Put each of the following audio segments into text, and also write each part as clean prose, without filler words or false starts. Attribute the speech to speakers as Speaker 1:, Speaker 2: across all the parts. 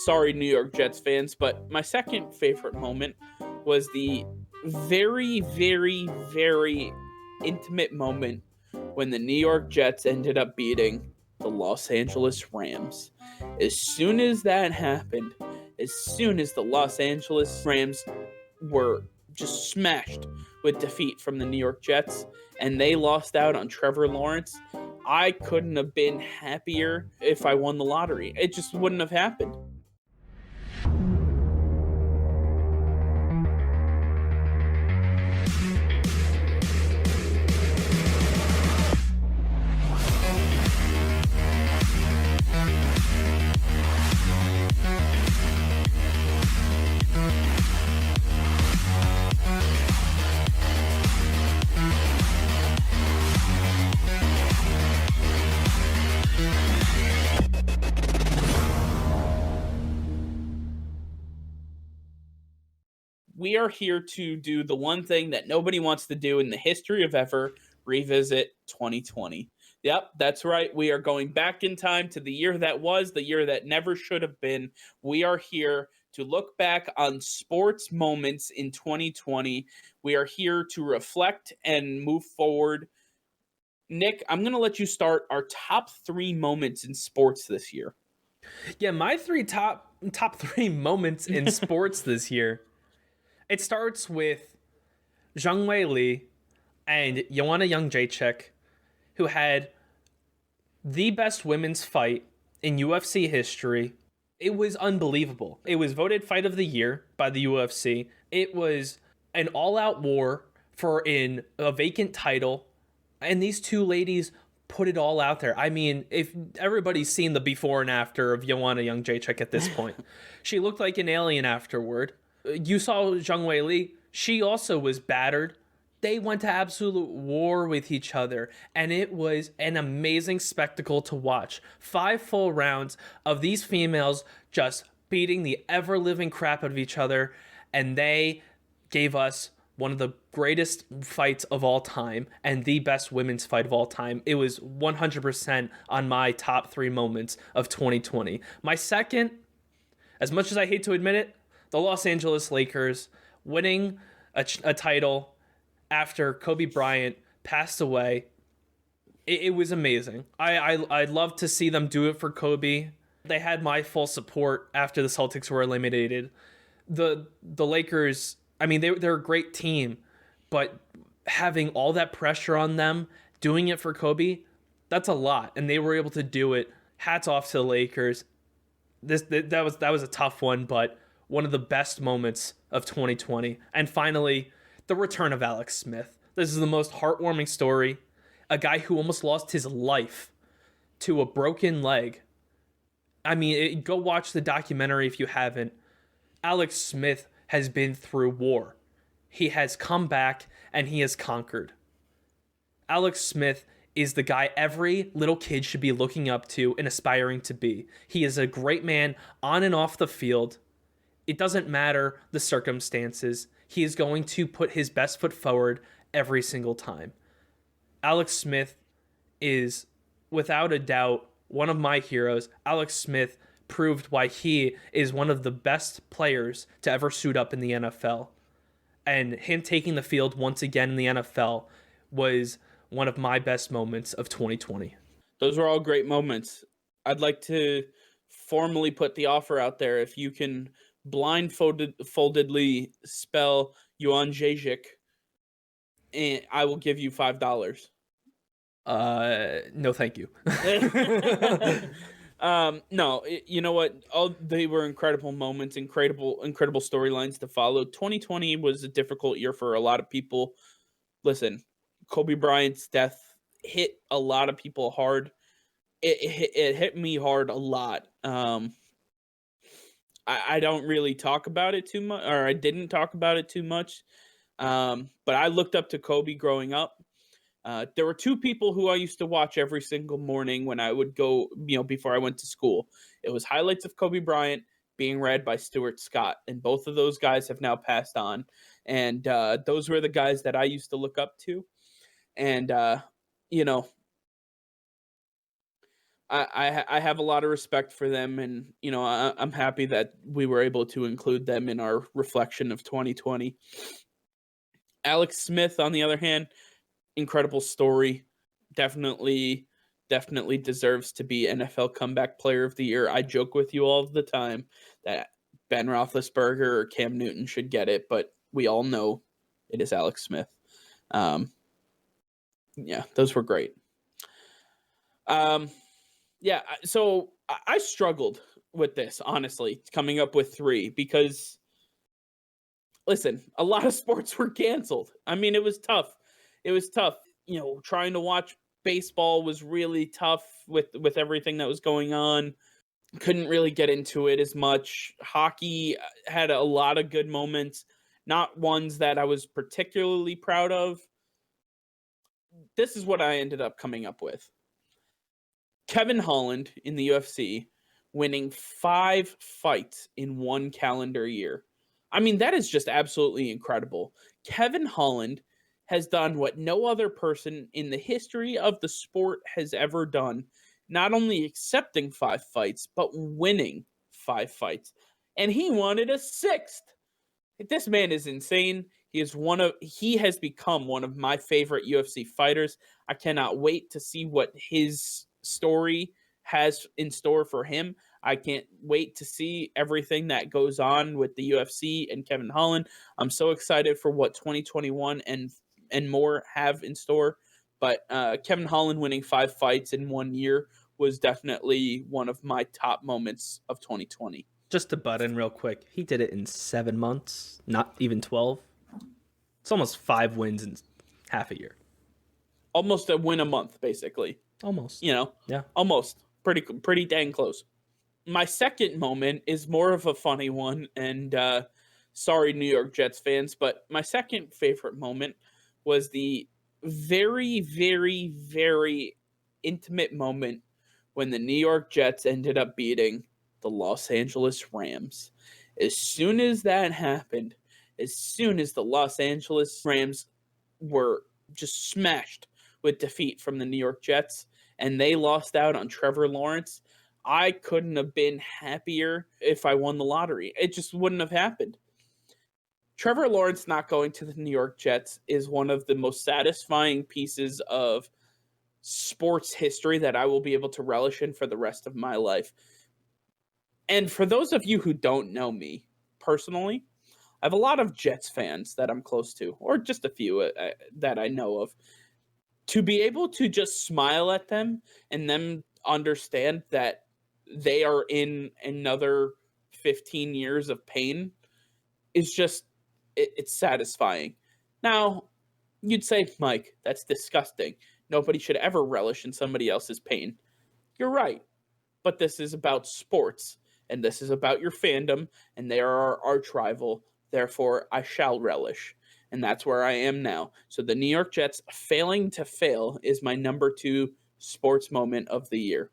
Speaker 1: sorry, New York Jets fans, but my second favorite moment was the very, very, very intimate moment when the New York Jets ended up beating the Los Angeles Rams. As soon as that happened, as soon as the Los Angeles Rams were just smashed with defeat from the New York Jets and they lost out on Trevor Lawrence, I couldn't have been happier if I won the lottery. It just wouldn't have happened. We are here to do the one thing that nobody wants to do in the history of ever, revisit 2020. Yep, that's right. We are going back in time to the year that was, the year that never should have been. We are here to look back on sports moments in 2020. We are here to reflect and move forward. Nick, I'm going to let you start our top 3 moments in sports this year.
Speaker 2: Yeah, my top 3 moments in sports this year. It starts with Zhang Wei Li and Joanna Jędrzejczyk, who had the best women's fight in UFC history. It was unbelievable. It was voted Fight of the Year by the UFC. It was an all-out war for a vacant title, and these two ladies put it all out there. I mean, if everybody's seen the before and after of Joanna Jędrzejczyk at this point, she looked like an alien afterward. You saw Zhang Wei Li. She also was battered. They went to absolute war with each other, and it was an amazing spectacle to watch. 5 full rounds of these females just beating the ever-living crap out of each other, and they gave us one of the greatest fights of all time and the best women's fight of all time. It was 100% on my top 3 moments of 2020. My second, as much as I hate to admit it, the Los Angeles Lakers winning a title after Kobe Bryant passed away. It was amazing. I'd love to see them do it for Kobe. They had my full support after the Celtics were eliminated. The Lakers, I mean, they're a great team, but having all that pressure on them, doing it for Kobe, that's a lot. And they were able to do it. Hats off to the Lakers. That was a tough one, but one of the best moments of 2020. And finally, the return of Alex Smith. This is the most heartwarming story. A guy who almost lost his life to a broken leg. I mean, go watch the documentary if you haven't. Alex Smith has been through war. He has come back and he has conquered. Alex Smith is the guy every little kid should be looking up to and aspiring to be. He is a great man on and off the field. It doesn't matter the circumstances. He is going to put his best foot forward every single time. Alex Smith is, without a doubt, one of my heroes. Alex Smith proved why he is one of the best players to ever suit up in the NFL. And him taking the field once again in the NFL was one of my best moments of 2020.
Speaker 1: Those were all great moments. I'd like to formally put the offer out there. If you can blindfoldedly spell Jędrzejczyk, and I will give you $5.
Speaker 2: No, thank you.
Speaker 1: No, you know what? They were incredible moments, incredible storylines to follow. 2020 was a difficult year for a lot of people. Listen, Kobe Bryant's death hit a lot of people hard. It hit me hard a lot. I don't really talk about it too much, or I didn't talk about it too much. But I looked up to Kobe growing up. There were 2 people who I used to watch every single morning when I would go, before I went to school. It was highlights of Kobe Bryant being read by Stuart Scott, and both of those guys have now passed on. And those were the guys that I used to look up to. And, I have a lot of respect for them, and I'm happy that we were able to include them in our reflection of 2020. Alex Smith, on the other hand, incredible story. Definitely, definitely deserves to be NFL Comeback Player of the Year. I joke with you all the time that Ben Roethlisberger or Cam Newton should get it, but we all know it is Alex Smith. Um, yeah, those were great. Um, yeah, so I struggled with this, honestly, coming up with three because, listen, a lot of sports were canceled. I mean, it was tough. It was tough. Trying to watch baseball was really tough with everything that was going on. Couldn't really get into it as much. Hockey had a lot of good moments, not ones that I was particularly proud of. This is what I ended up coming up with. Kevin Holland in the UFC winning 5 fights in one calendar year. I mean, that is just absolutely incredible. Kevin Holland has done what no other person in the history of the sport has ever done. Not only accepting 5 fights, but winning 5 fights. And he wanted a 6th. This man is insane. He has become one of my favorite UFC fighters. I cannot wait to see what his story has in store for him. I can't wait to see everything that goes on with the UFC and Kevin Holland. I'm so excited for what 2021 and more have in store. But Kevin Holland winning 5 fights in 1 year was definitely one of my top moments of 2020.
Speaker 2: Just to butt in real quick, he did it in 7 months, not even 12. It's almost 5 wins in half a year.
Speaker 1: Almost a win a month, basically.
Speaker 2: Almost.
Speaker 1: Yeah. Almost. Pretty dang close. My second moment is more of a funny one, and sorry, New York Jets fans, but my second favorite moment was the very, very, very intimate moment when the New York Jets ended up beating the Los Angeles Rams. As soon as that happened, as soon as the Los Angeles Rams were just smashed with defeat from the New York Jets and they lost out on Trevor Lawrence, I couldn't have been happier if I won the lottery. It just wouldn't have happened. Trevor Lawrence not going to the New York Jets is one of the most satisfying pieces of sports history that I will be able to relish in for the rest of my life. And for those of you who don't know me personally, I have a lot of Jets fans that I'm close to, or just a few that I know of. To be able to just smile at them and them understand that they are in another 15 years of pain is just, it's satisfying. Now, you'd say, Mike, that's disgusting. Nobody should ever relish in somebody else's pain. You're right. But this is about sports, and this is about your fandom, and they are our arch rival. Therefore, I shall relish. And that's where I am now. So the New York Jets failing to fail is my number 2 sports moment of the year.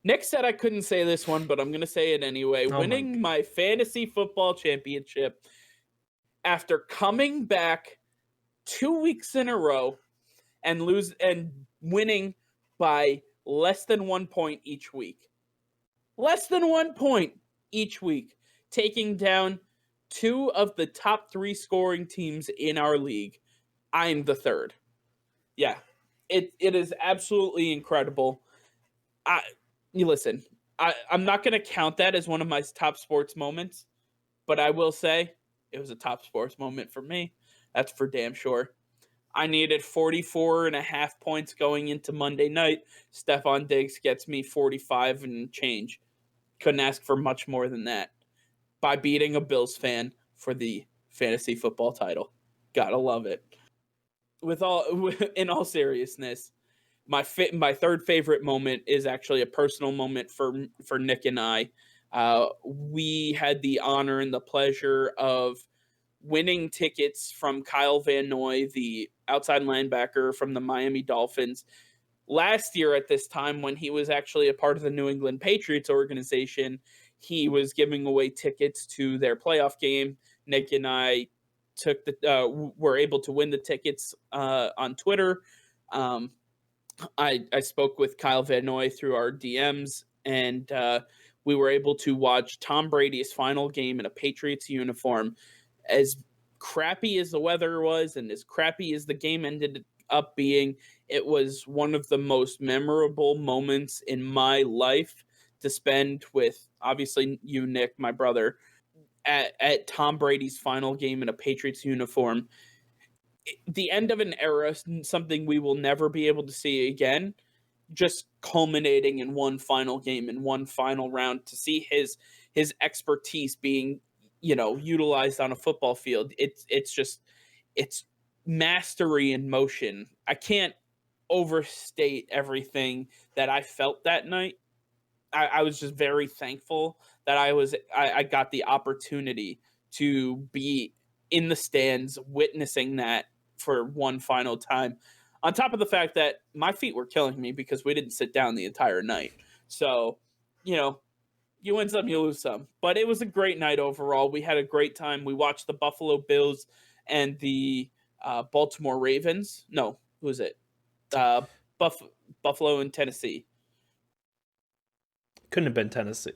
Speaker 1: Nick said I couldn't say this one, but I'm going to say it anyway. Winning my fantasy football championship after coming back 2 weeks in a row and winning by less than 1 point each week. Less than 1 point each week, taking down 2 of the top 3 scoring teams in our league. I'm the third. Yeah, it is absolutely incredible. Listen, I'm not going to count that as one of my top sports moments, but I will say it was a top sports moment for me. That's for damn sure. I needed 44.5 points going into Monday night. Stephon Diggs gets me 45 and change. Couldn't ask for much more than that. By beating a Bills fan for the fantasy football title. Gotta love it. In all seriousness, my third favorite moment is actually a personal moment for Nick and I. We had the honor and the pleasure of winning tickets from Kyle Van Noy, the outside linebacker from the Miami Dolphins, last year at this time when he was actually a part of the New England Patriots organization. He was giving away tickets to their playoff game. Nick and I were able to win the tickets on Twitter. I spoke with Kyle Van Noy through our DMs, and we were able to watch Tom Brady's final game in a Patriots uniform. As crappy as the weather was, and as crappy as the game ended up being, it was one of the most memorable moments in my life to spend with, obviously, you, Nick, my brother, at Tom Brady's final game in a Patriots uniform. The end of an era, something we will never be able to see again, just culminating in one final game, in one final round, to see his expertise being, utilized on a football field. It's mastery in motion. I can't overstate everything that I felt that night. I was just very thankful that I got the opportunity to be in the stands witnessing that for one final time. On top of the fact that my feet were killing me because we didn't sit down the entire night. So, you know, you win some, you lose some. But it was a great night overall. We had a great time. We watched the Buffalo Bills and the Baltimore Ravens. No, who was it? Uh, Buff- Buffalo and Tennessee.
Speaker 2: Couldn't have been Tennessee.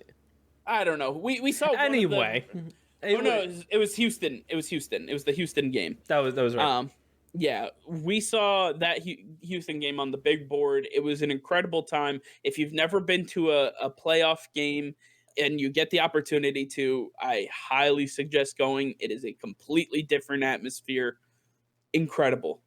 Speaker 1: I don't know. We saw
Speaker 2: Anyway,
Speaker 1: one of the, oh no, it was Houston. It was Houston. It was the Houston game.
Speaker 2: that was right.
Speaker 1: Yeah, we saw that Houston game on the big board. It was an incredible time. If you've never been to a playoff game and you get the opportunity to, I highly suggest going. It is a completely different atmosphere. Incredible.